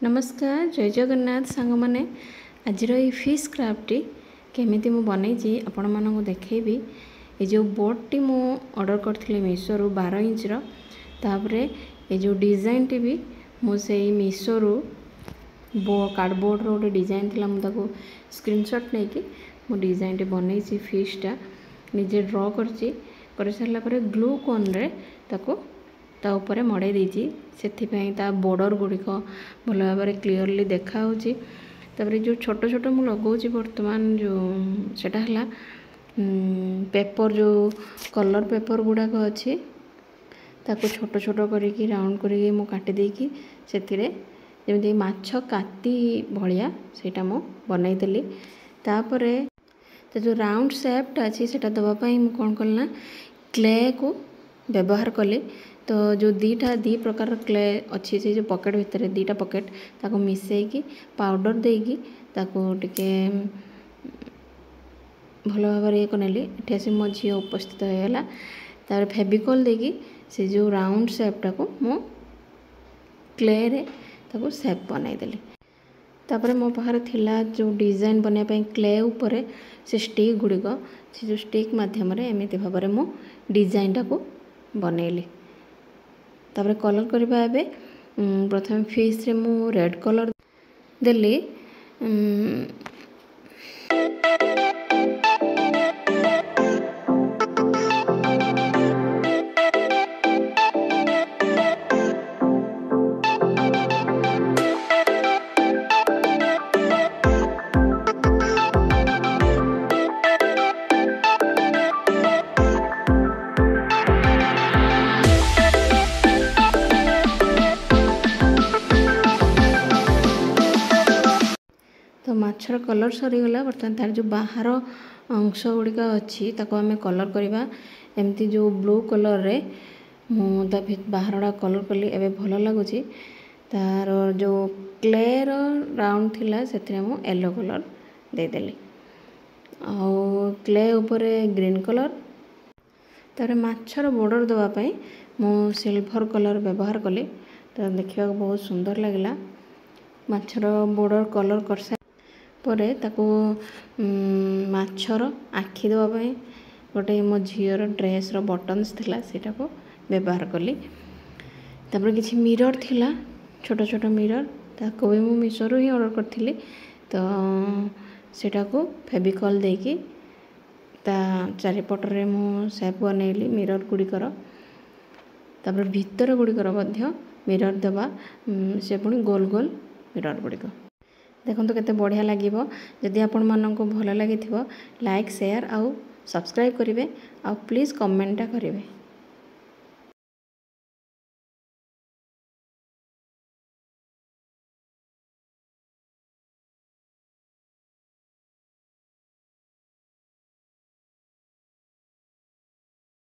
नमस्कार जय जगन्नाथ सांग मैंने आज फिश क्राफ्ट केमी मु बनई आपण मानक देखी ये जो बोर्ड मु ऑर्डर करी मीशो रु 12 इंच तापरे ये जो डिजाइन टी भी मुझे मीशो रु कार्डबोर्ड रो गोटे डिजाइन थी मुझे स्क्रीनशॉट नहीं कि मु डिजाइन टी बनई फिशटा निजे ड्रॉ कर सारापर ग्लू कोन रे ताको ता ऊपर मड़े देती से बॉर्डर गुड़िक भल भाव क्लीयरली देखा जो छोट छोट मु लगाऊँ बर्तमान जो सेटा है पेपर जो कलर पेपर गुड़ाक अच्छी ताको छोट छोट करी राउंड करी मु काटी देकी से जमी माछ काती भलिया सेटा मु बनईदेली तापरे तो जो राउंड शेपटा अच्छी सेटा दवापाई मु कौन कल ना क्ले को व्यवहार कली तो जो दी प्रकार क्ले अच्छी से जो पॉकेट भितर दीटा पॉकेट ताको मिसेकी पाउडर देकी ताको टिके भल भाव ये कनेली एठी मो झी उपस्थित होगा तार फेविकॉल देकी से जो राउंड शेपटा को मो क्ले रे ताको शेप बनईदेली तापर मो पाखरे थिला जो डिजाइन बनवाई क्ले उपरे से स्टिक गुड़िक से जो स्टिक मध्यम एमती भाव में मो डिजाइनटा को बनैली तापर कलर करवा प्रथम फिश रे मु रेड कलर देली तो माछर कलर सरीगला बर्तमान तार जो बाहर अंश गुड़िक अच्छी ताको आम कलर करवा एमती जो ब्लू कलर रे मुझे बाहर कलर कली एवं भल लगुच तार जो क्ले राउंड थिला से येलो कलर देदेली आउ क्ले ऊपर ग्रीन कलर तार माछर बॉर्डर देवाई मु सिल्वर कलर व्यवहार कली तो देखा बहुत सुंदर लगला माछर बॉर्डर कलर कर परे ताको माछर आखि देवाई गोटे मो झीर ड्रेस रो बटन्स थिला सेटा को व्यवहार कली तापर किछि मिरर थिला छोट छोट मिरर ताको भी मु मीशो रो ही ऑर्डर करथिली तो सेटा को फेविकॉल देकी ता चारिपट रे मु शेप बनैली मिरर गुड़िकर तापर भीतर गुड़िकर मध्य मिरर देवा से पुणी गोल गोल मिरर गुड़िक देखो केते बढ़िया लगिवो जदि आपण माननको भल लागिथिवो लाइक शेयर आउ सब्सक्राइब करिवे आ प्लीज कमेंटा करिवे।